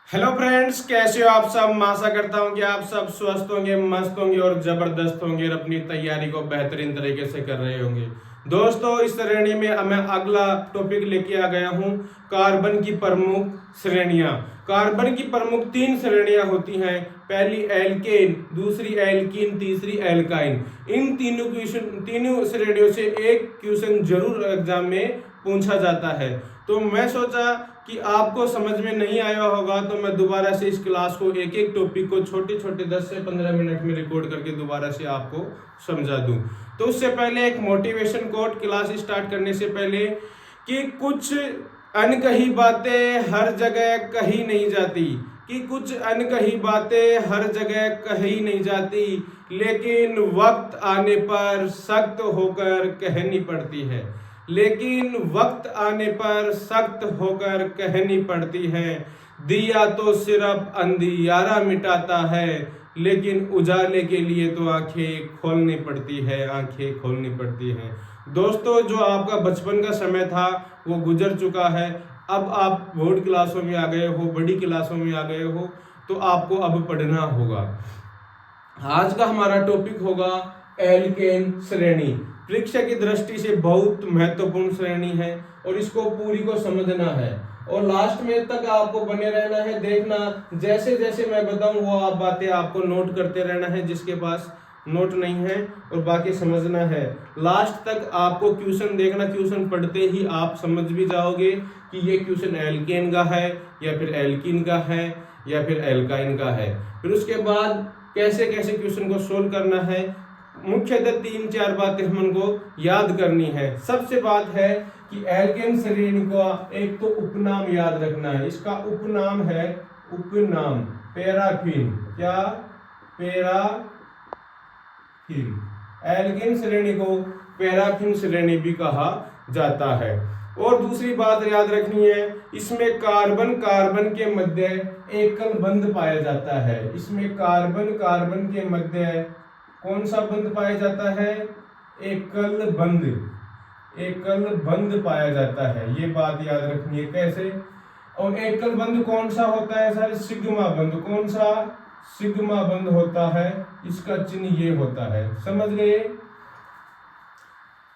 Hello friends, कैसे हो आप सब। मैं आशा करता हूं कि आप सब स्वस्थ होंगे, मस्त होंगे और जबरदस्त होंगे और अपनी तैयारी को बेहतरीन तरीके से कर रहे होंगे। दोस्तों, इस श्रेणी में मैं अगला टॉपिक लेके आ गया हूं, कार्बन की प्रमुख श्रेणियां। कार्बन की प्रमुख तीन श्रेणियां होती हैं। पहली एल्केन, दूसरी एल्कीन, तीसरी एल्काइन। इन तीनों श्रेणियों से एक क्वेश्चन जरूर एग्जाम में पूछा जाता है। तो मैं सोचा कि आपको समझ में नहीं आया होगा, तो मैं दोबारा से इस क्लास को एक एक टॉपिक को छोटे छोटे 10 से 15 मिनट में रिकॉर्ड करके दोबारा से आपको समझा दूं। तो उससे पहले एक मोटिवेशन कोट क्लास स्टार्ट करने से पहले, कि कुछ अनकही बातें हर जगह कही नहीं जाती, कि कुछ अनकही बातें हर जगह कही नहीं जाती, लेकिन वक्त आने पर सख्त होकर कहनी पड़ती है। लेकिन वक्त आने पर सख्त होकर कहनी पड़ती है। दिया तो सिर्फ अंधियारा मिटाता है, लेकिन उजाले के लिए तो आंखें खोलनी पड़ती है, आंखें खोलनी पड़ती हैं। दोस्तों, जो आपका बचपन का समय था वो गुजर चुका है। अब आप बोर्ड क्लासों में आ गए हो, बड़ी क्लासों में आ गए हो, तो आपको अब पढ़ना होगा। आज का हमारा टॉपिक होगा एल्केन श्रेणी। परीक्षा की दृष्टि से बहुत महत्वपूर्ण श्रेणी है और इसको पूरी को समझना है और लास्ट में तक आपको बने रहना है। देखना, जैसे जैसे मैं बताऊं वो आप बातें आपको नोट करते रहना है, जिसके पास नोट नहीं है, और बाकी समझना है। लास्ट तक आपको क्वेश्चन देखना, क्वेश्चन पढ़ते ही आप समझ भी जाओगे कि ये क्वेश्चन एल्केन का है या फिर एल्कीन का है या फिर एल्काइन का है। फिर उसके बाद कैसे कैसे क्वेश्चन को सोल्व करना है, मुख्यतः 3-4 बातें हमको याद करनी है। सबसे बात है कि एल्केन श्रेणी का एक तो उपनाम याद रखना है। इसका उपनाम है, उपनाम पैराफिन। क्या? पैराफिन। एल्केन श्रेणी को पैराफिन श्रेणी भी कहा जाता है। और दूसरी बात याद रखनी है, इसमें कार्बन कार्बन के मध्य एकल बंध पाया जाता है। इसमें कार्बन कार्बन के मध्य कौन सा बंध पाया जाता है? एकल बंध। एकल बंध पाया जाता है, ये बात याद रखनी है। कैसे? और एकल बंध कौन सा होता है सर? सिग्मा बंध। कौन सा? सिग्मा बंध होता है। इसका चिन्ह ये होता है। समझ गए?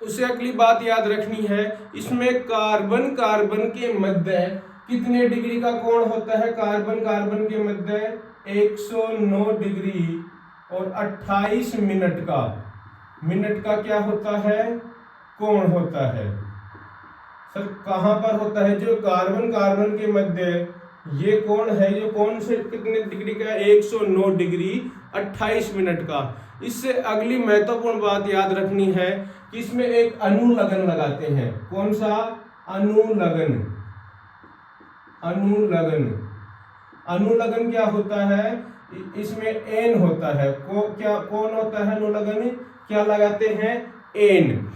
उससे अगली बात याद रखनी है, इसमें कार्बन कार्बन के मध्य कितने डिग्री का कोण होता है? कार्बन कार्बन के मध्य 109 डिग्री और 28 मिनट का, मिनट का क्या होता है? कोण होता है। सर कहां पर होता है? जो कार्बन कार्बन के मध्य ये कोण है, ये कोण से कितने डिग्री का? 109 डिग्री 28 मिनट का। इससे अगली महत्वपूर्ण बात याद रखनी है कि इसमें एक अनुलग्न लगाते हैं। कौन सा? अनुलग्न। अनुलग्न। अनुलग्न क्या होता है? इसमें एन होता है। क्या कौन होता है अनुलग्न? क्या लगाते हैं? एन।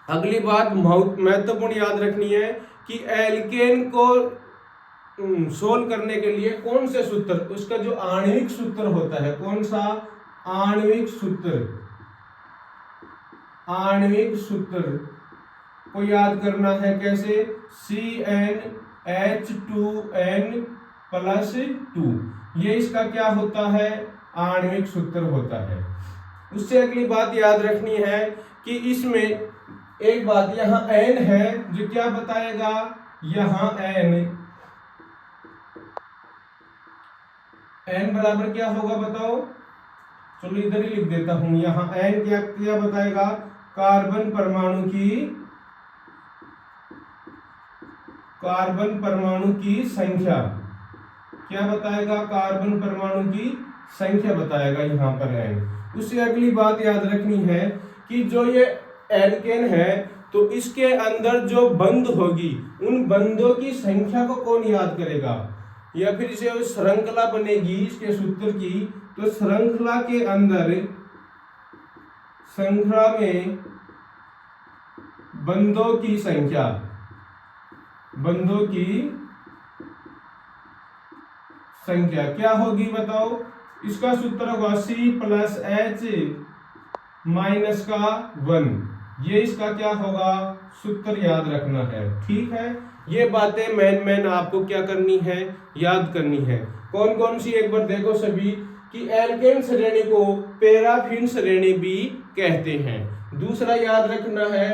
अगली बात महत्वपूर्ण याद रखनी है कि एल्केन को सोल्व करने के लिए कौन से सूत्र, उसका जो आणविक सूत्र होता है, कौन सा? आणविक सूत्र। आणविक सूत्र को याद करना है। कैसे? CnH2n+2। ये इसका क्या होता है? आणविक सूत्र होता है। उससे अगली बात याद रखनी है कि इसमें एक बात, यहां n है जो क्या बताएगा? यहां n बराबर क्या होगा बताओ? चलो इधर ही लिख देता हूं। यहां n क्या क्या बताएगा? कार्बन परमाणु की संख्या। क्या बताएगा? कार्बन परमाणु की संख्या बताएगा यहां पर n। उससे अगली बात याद रखनी है कि जो ये एल्केन है, तो इसके अंदर जो बंध होगी, उन बंधों की संख्या को कौन याद करेगा? या फिर इसे श्रृंखला बनेगी इसके सूत्र की, तो श्रृंखला के अंदर, श्रृंखला में बंधों की संख्या, बंधों की संख्या क्या होगी बताओ? इसका सूत्र होगा C+H-1। ये इसका क्या होगा? सूत्र याद रखना है। ठीक है, ये बातें मैन आपको क्या करनी है, याद करनी है। कौन कौन सी, एक बार देखो सभी, कि एल्केन श्रेणी को पैराफिन श्रेणी भी कहते हैं। दूसरा याद रखना है,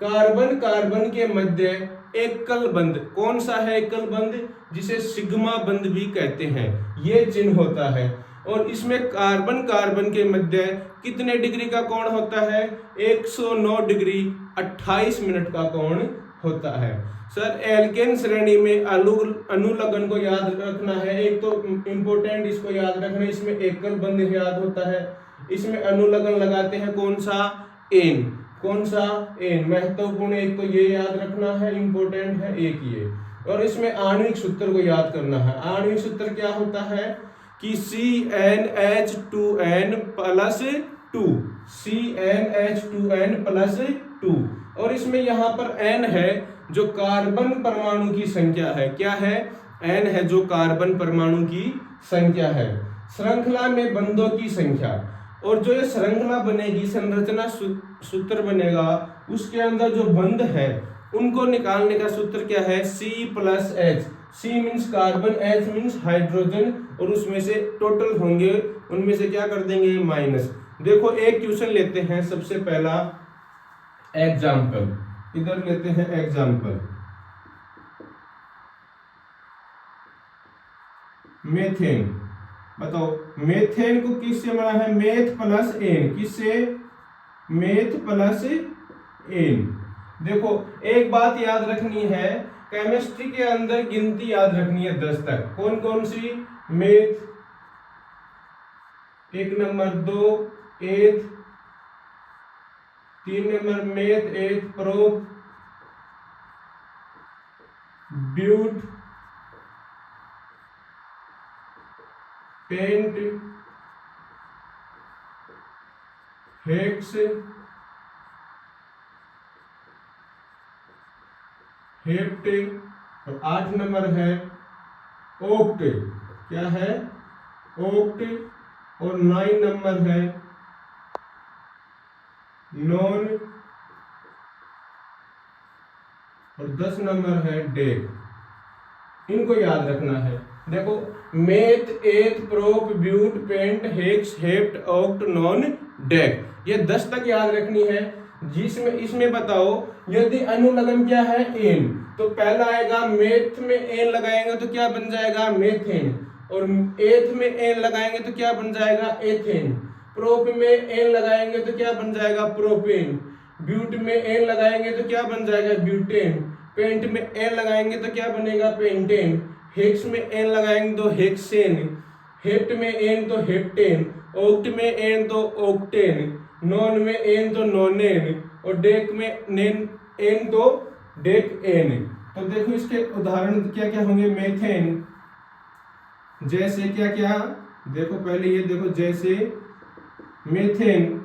कार्बन कार्बन के मध्य एकल बंध, कौन सा है एकल बंध, जिसे सिग्मा बंध भी कहते हैं, ये चिन्ह होता है। और इसमें कार्बन कार्बन के मध्य कितने डिग्री का कोण होता है, 109 डिग्री 28 मिनट का कोण होता है। सर एल्केन श्रेणी में अनुलग्न को याद रखना है, एक तो इंपोर्टेंट इसको याद रखना है, इसमें एकल बंध याद होता है, इसमें अनुलग्न लगाते हैं कौन सा, एन, कौन सा, एन, महत्वपूर्ण एक तो ये याद रखना है, इंपोर्टेंट है एक ये। और इसमें आणविक सूत्र को याद करना है। आणविक सूत्र क्या होता है कि CnH2n प्लस 2, CnH2n प्लस 2। और इसमें यहाँ पर n है जो कार्बन परमाणु की संख्या है, क्या है, n है जो कार्बन परमाणु की संख्या है। श्रृंखला में बंधों की संख्या, और जो ये श्रृंखला बनेगी, संरचना सूत्र बनेगा, उसके अंदर जो बंध है उनको निकालने का सूत्र क्या है, C plus H। C means carbon, H means hydrogen, और उसमें से टोटल होंगे, उनमें से क्या कर देंगे, माइनस। देखो एक क्वेश्चन लेते हैं, सबसे पहला एग्जाम्पल, इधर लेते हैं एग्जाम्पल, मेथेन। बताओ मेथेन को किससे बना है, मेथ प्लस एन, किससे, मेथ प्लस एन। देखो एक बात याद रखनी है, केमिस्ट्री के अंदर गिनती याद रखनी है 10 तक। कौन कौन सी, meth 1 number, 2 eth, 3 number meth, eth prop, but, pent, hex, hept, और 8 नंबर है ओक्ट, क्या है, ओक्ट, और 9 नंबर है नॉन, और 10 नंबर है डेक। इनको याद रखना है। देखो meth, eth, prop, but, pent, hex, hept, oct, non, dec, ये 10 तक याद रखनी है। जिसमें इसमें बताओ यदि अनुलग्न क्या है, एन, तो पहला आएगा, मेथ में एन लगाएंगे तो क्या बन जाएगा, मेथेन, और एथ में एन लगाएंगे तो क्या बन जाएगा, एथेन, प्रोप में एन लगाएंगे तो क्या बन जाएगा, प्रोपेन, ब्यूट में एन लगाएंगे तो क्या बन जाएगा, ब्यूटेन, पेंट में एन लगाएंगे तो क्या बनेगा, पेंटेन, हेक्स में एन लगाएंगे तो हेक्सेन, हेप्ट में एन तो हेप्टेन, ऑक्ट में एन तो ऑक्टेन, नॉन में एन तो नॉनेन, और डेक में नेन एन तो डेक एन। तो देखो इसके उदाहरण क्या क्या होंगे, मेथेन, जैसे क्या क्या, देखो पहले ये देखो, जैसे मेथेन,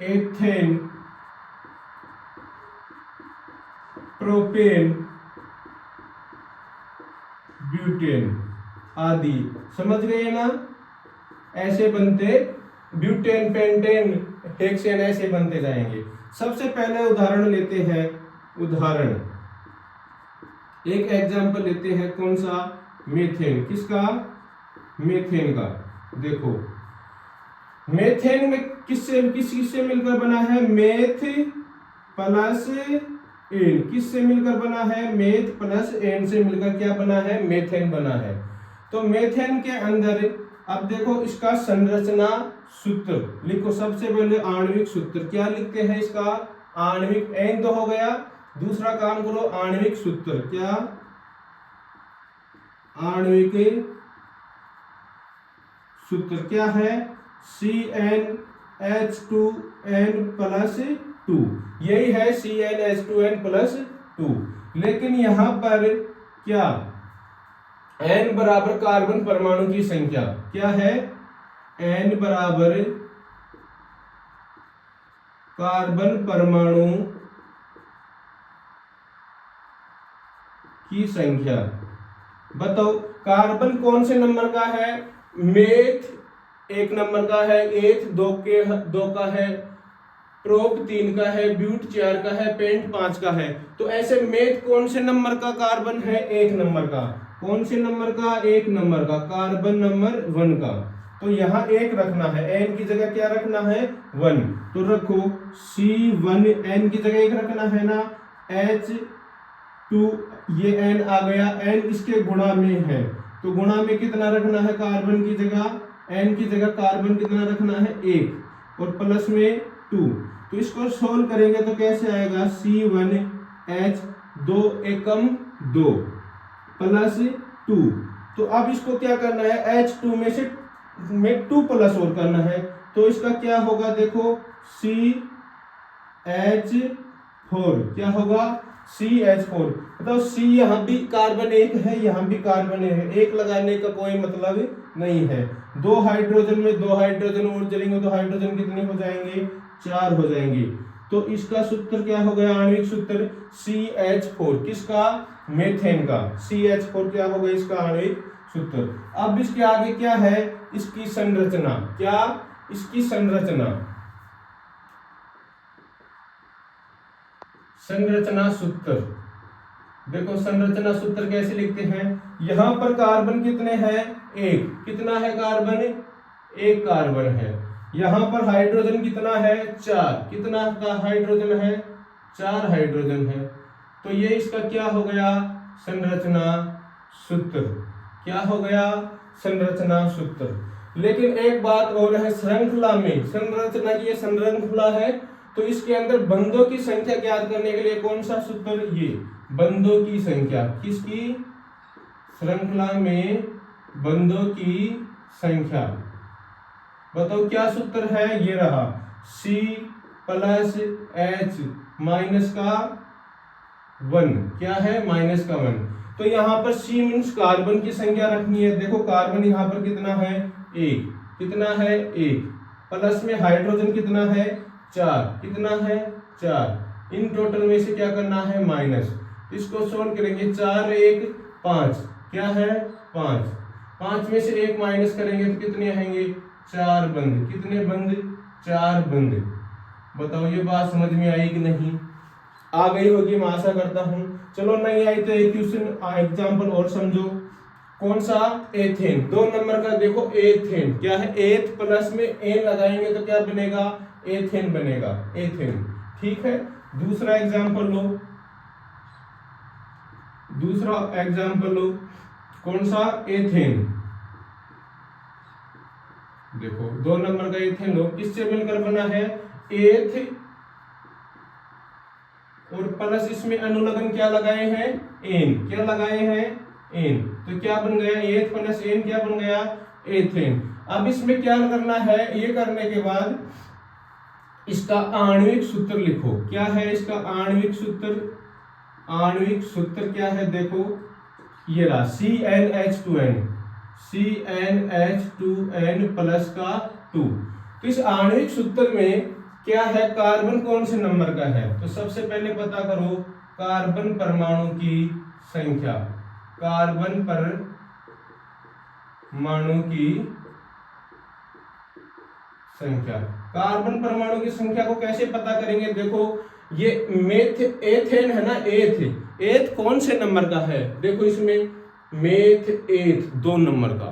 एथेन, प्रोपेन, ब्यूटेन आदि, समझ गए ना, ऐसे बनते, ब्यूटेन, पेंटेन, हेक्सेन, ऐसे बनते जाएंगे। सबसे पहले उदाहरण लेते हैं, उदाहरण एक एग्जांपल लेते हैं, कौन सा, मेथेन, किसका, मेथेन का। देखो मेथेन में किससे मिलकर बना है, मेथ प्लस एन, किससे मिलकर बना है, मेथ प्लस एन से मिलकर क्या बना है, मेथेन बना है। तो मेथेन के अंदर अब देखो इसका संरचना सूत्र लिखो। सबसे पहले आणविक सूत्र क्या लिखते हैं इसका, आणविक, एन तो हो गया, दूसरा काम करो आणविक सूत्र, क्या, आणविक सूत्र क्या है, CnH2n प्लस 2, यही है CnH2n प्लस 2। लेकिन यहां पर क्या, n बराबर कार्बन परमाणु की संख्या, क्या है, n बराबर कार्बन परमाणु की संख्या। बताओ कार्बन कौन से नंबर का है, मेथ 1 नंबर का है, एथ 2 का है, प्रोप 3 का है, ब्यूट 4 का है, पेंट 5 का है। तो ऐसे मेथ कौन से नंबर का कार्बन है? 1 नंबर का। कौन से नंबर का? 1 नंबर का, कार्बन नंबर 1 का। तो यहाँ 1 रखना है, n की जगह क्या रखना है? 1। तो रखो C1, n की जगह 1 रखना है ना, H2, ये n आ गया, n इसके गुणा में है, तो गुणा में कितना रखना है कार्बन की जगह? n की जगह कार्बन कितना रखना है? 1, और प्लस में 2। तो इसको सोल्व करेंगे तो कैसे आएगा? C1H 2 एकम 2 प्लस 2। तो अब इसको क्या करना है? H2 में से 2 प्लस और करना है, तो इसका क्या होगा? देखो CH4, क्या होगा? CH4। मतलब C यहाँ भी कार्बन 1 है, यहाँ भी कार्बन 1 है, 1 लगाने का कोई मतलब नहीं है। 2 हाइड्रोजन में 2 हाइड्रोजन और जलेंगे तो हाइड्रोजन कितने हो जाएंगे? 4 हो जाएंगे। तो इसका सूत्र क्या हो गया? आणविक सूत्र CH4, किसका? मेथेन का। CH4 क्या होगा इसका आणविक सूत्र। अब इसके आगे क्या है? इसकी संरचना। क्या? इसकी संरचना, संरचना सूत्र। देखो संरचना सूत्र कैसे लिखते हैं? यहां पर कार्बन कितने हैं? 1। कितना है कार्बन? 1 कार्बन है। यहां पर हाइड्रोजन कितना है? 4। कितना का हाइड्रोजन है? 4 हाइड्रोजन है। तो ये इसका क्या हो गया? संरचना सूत्र। क्या हो गया? संरचना सूत्र। लेकिन एक बात और है, श्रृंखला में, संरचना की श्रृंखला है, तो इसके अंदर बंधों की संख्या ज्ञात करने के लिए कौन सा सूत्र? ये बंधों की संख्या। किसकी? श्रृंखला में बंधों की संख्या। बताओ क्या सूत्र है? ये रहा C प्लस H माइनस का 1। क्या है? माइनस का 1। तो यहाँ पर C मीन्स कार्बन की संख्या रखनी है। देखो कार्बन यहाँ पर कितना है? 1। कितना है? 1। प्लस में हाइड्रोजन कितना है? 4। कितना है? 4। इन टोटल में से क्या करना है? माइनस। इसको सोल्व करेंगे, 4 1 5। क्या है? 5। 5 में से 1 माइनस करेंगे तो कितने आएंगे? 4 बंद। कितने बंद? 4 बंद। बताओ ये बात समझ में आई कि नहीं? आ गई होगी, मैं आशा करता हूं। चलो नहीं आई तो एक क्वेश्चन एग्जांपल और समझो। कौन सा? एथेन। 2 नंबर का देखो, एथेन क्या है? एथ प्लस में एन लगाएंगे तो क्या बनेगा? एथेन बनेगा। एथेन, ठीक है। दूसरा एग्जांपल लो, दूसरा एग्जांपल लो। कौन सा? एथेन। देखो 2 नंबर का एथेन लो, किससे मिलकर बना है? एथ, और प्लस इसमें अनुलग्न क्या लगाए हैं? एन। क्या लगाए हैं? एन। तो क्या बन गया? एथ प्लस एन क्या बन गया? एथेन। अब इसमें क्या करना है? ये करने के बाद इसका आणविक सूत्र लिखो। क्या है इसका आणविक सूत्र? आणविक सूत्र क्या है? देखो ये रहा CnH2n, CnH2n प्लस का 2। तो इस आणविक सूत्र में क्या है? कार्बन कौन से नंबर का है? तो सबसे पहले पता करो कार्बन परमाणु की संख्या। कार्बन परमाणु की संख्या। कार्बन परमाणु की संख्या को कैसे पता करेंगे? देखो ये मेथ एथेन है ना, एथ। एथ कौन से नंबर का है? देखो इसमें मेथ एथ 2 नंबर का,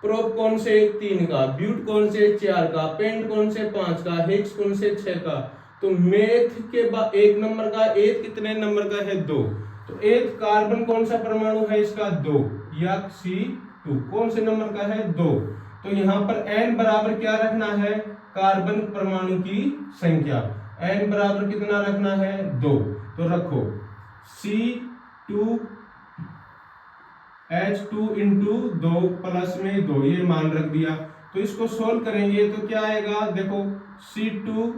प्रोप कौन से? 3 का, ब्यूट कौन से? 4 का, पेंट कौन से? 5 का, हेक्स कौन से? 6 का। तो मेथ के बाद 1 नंबर का, एथ कितने नंबर का है? 2। तो एथ कार्बन कौन सा परमाणु है इसका? 2, या C2 कौन से नंबर का है? 2। तो यहाँ पर n बराबर क्या रखना है? कार्बन परमाणु की संख्या। n बराबर कितना रखना है? 2। तो रखो C2H2 इंटू 2 प्लस में 2, ये मान रख दिया। तो इसको सोल्व करेंगे तो क्या आएगा? देखो C2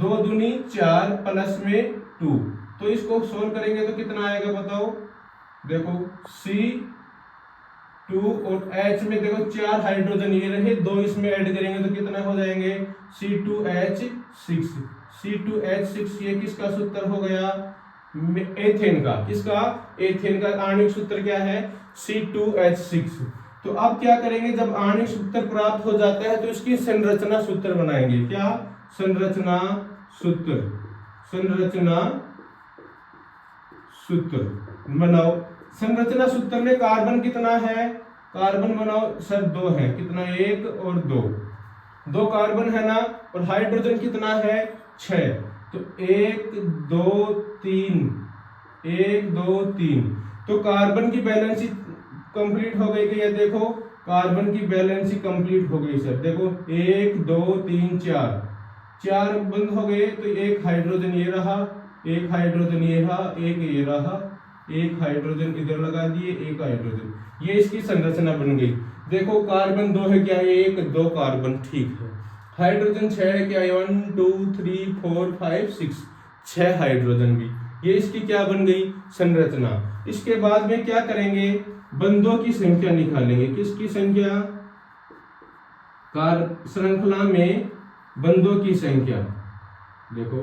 2 दूनी 4 प्लस में 2। तो इसको सोल्व करेंगे तो कितना आएगा बताओ? देखो C2 और H में देखो 4 हाइड्रोजन ये रहे, 2 इसमें ऐड करेंगे तो कितना हो जाएंगे? C2H6। C2H6 ये किसका सूत्र हो गया? एथेन का। किसका? एथेन का आणविक सूत्र क्या है? C2H6। तो अब क्या करेंगे? जब आणविक सूत्र प्राप्त हो जाता है तो इसकी संरचना सूत्र बनाएंगे। क्या? संरचना सूत्र, संरचना सूत्र बनाओ। संरचना सूत्र में कार्बन कितना है, कार्बन बनाओ सर 2 है, कितना 1 और 2 कार्बन है ना, और हाइड्रोजन कितना है 6, तो 1 2 3, 1 2 3, तो कार्बन की बैलेंस कंप्लीट हो गई है। देखो कार्बन की बैलेंस कंप्लीट हो गई सर, देखो 1 2 3 4 बंद हो गए, तो एक हाइड्रोजन ये रहा, एक हाइड्रोजन ये रहा, एक ये रहा, एक हाइड्रोजन इधर लगा दिए, एक हाइड्रोजन, ये इसकी संरचना बन गई। देखो कार्बन 2 है क्या, 1 2 कार्बन, ठीक है। हाइड्रोजन 6 है क्या, 1 2 3 4 5 6, 6 हाइड्रोजन भी, ये इसकी क्या बन गई, संरचना। इसके बाद में क्या करेंगे, बंधों की संख्या निकालेंगे। किसकी संख्या, श्रृंखला में बंधों की संख्या। देखो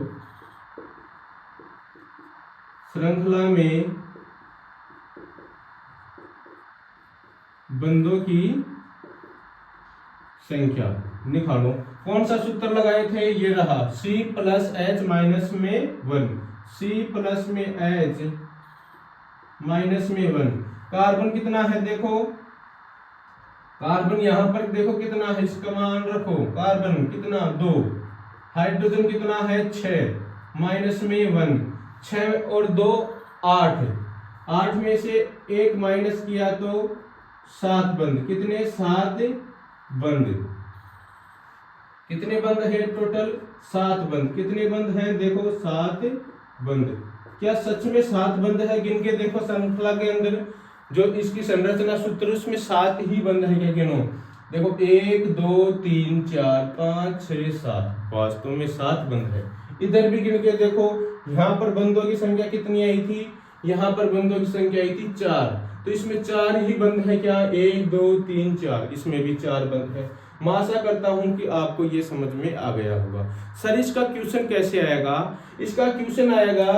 श्रृंखला में बंधों की संख्या निकालो। कौन सा सूत्र लगाए थे, ये रहा, C+H माइनस में 1, C+ में H माइनस में 1। कार्बन कितना है, देखो कार्बन यहां पर देखो कितना है, इसका मान रखो, कार्बन कितना 2, हाइड्रोजन कितना है 6 माइनस में 1, 6 और 2 8, 8 में से 1 माइनस किया तो 7 बंद, कितने 7 बंद, कितने बंद है टोटल 7 बंद, कितने बंद हैं, देखो 7 बंद। क्या सच में 7 बंद है, गिन के देखो श्रृंखला के अंदर जो इसकी संरचना सूत्र उसमें 7 ही बंद है क्या, गिनो, देखो 1 2 3 4 5 6 7, वास्तव में 7 बंद है। इधर भी गिन के देखो, यहाँ पर बंदों की संख्या कितनी आई थी, यहाँ पर बंदों की संख्या आई थी 4, तो इसमें 4 ही बंद है क्या, 1 2 3 4, इसमें भी 4 बंद है। मैं आशा करता हूं कि आपको ये समझ में आ गया होगा। सर इसका क्वेश्चन कैसे आएगा, इसका क्वेश्चन आएगा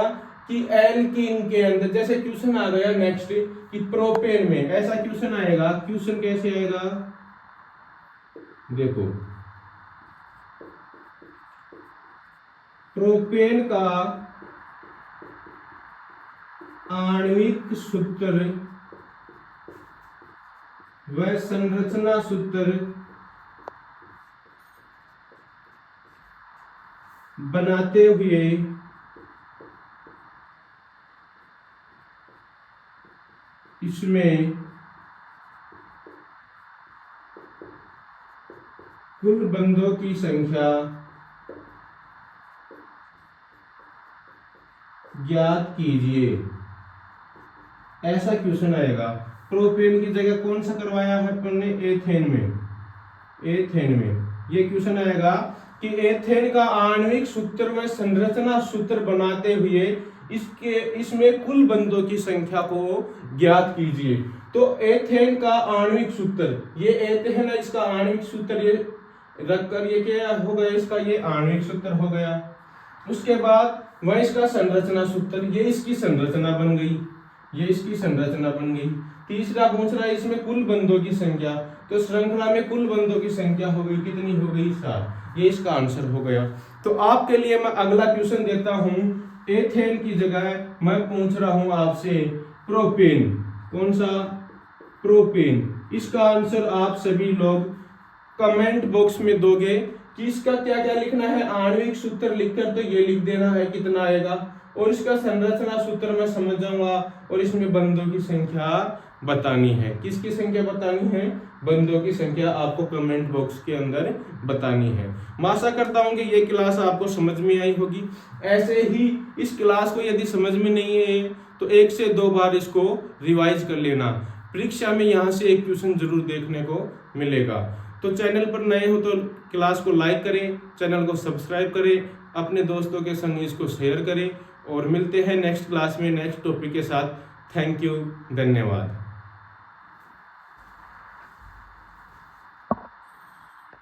कि एल्कीन के अंदर, जैसे क्वेश्चन आ गया नेक्स्ट कि प्रोपेन में, ऐसा क्वेश्चन आएगा। क्वेश्चन कैसे आएगा, देखो प्रोपेन का आणविक सूत्र व संरचना सूत्र बनाते हुए इसमें कुल बंधों की संख्या ज्ञात कीजिए, ऐसा क्वेश्चन आएगा। प्रोपेन की जगह कौन सा करवाया है अपन ने, एथेन में, एथेन में ये क्वेश्चन आएगा कि एथेन का आणविक सूत्र व संरचना सूत्र बनाते हुए इसमें कुल बंधों की संख्या को ज्ञात कीजिए। तो एथेन का आणविक सूत्र, ये एथेन है, इसका आणविक सूत्र ये रखकर ये क्या हो गया, इसका ये आणविक सूत्र हो गया। उसके बाद वह इसका संरचना सूत्र, ये इसकी संरचना बन गई, ये इसकी संरचना बन गई। तीसरा पूछ रहा है इसमें कुल बंधों की संख्या, तो श्रृंखला में कुल बंधों की संख्या हो गई, कितनी हो गई 7, ये इसका आंसर हो गया। तो आपके लिए मैं अगला क्वेश्चन देता हूं, एथेन की जगह मैं पूछ रहा हूं आपसे प्रोपेन, कौन सा, प्रोपेन। इसका आंसर आप सभी लोग कमेंट बॉक्स में दोगे कि इसका क्या क्या लिखना है, आणविक सूत्र लिखकर तो ये लिख देना है कितना आएगा, और इसका संरचना सूत्र मैं समझ जाऊंगा, और इसमें बंधों की संख्या बतानी है। किसकी संख्या बतानी है, बंधों की संख्या आपको कमेंट बॉक्स के अंदर बतानी है। मैं आशा करता हूं कि ये क्लास आपको समझ में आई होगी। ऐसे ही इस क्लास को यदि समझ में नहीं है तो 1 से 2 बार इसको रिवाइज कर लेना, परीक्षा में यहाँ से एक क्वेश्चन जरूर देखने को मिलेगा। तो चैनल पर नए हो तो क्लास को लाइक करें, चैनल को सब्सक्राइब करें, अपने दोस्तों के संग इसको शेयर करें, और मिलते हैं नेक्स्ट क्लास में नेक्स्ट टॉपिक के साथ। थैंक यू, धन्यवाद।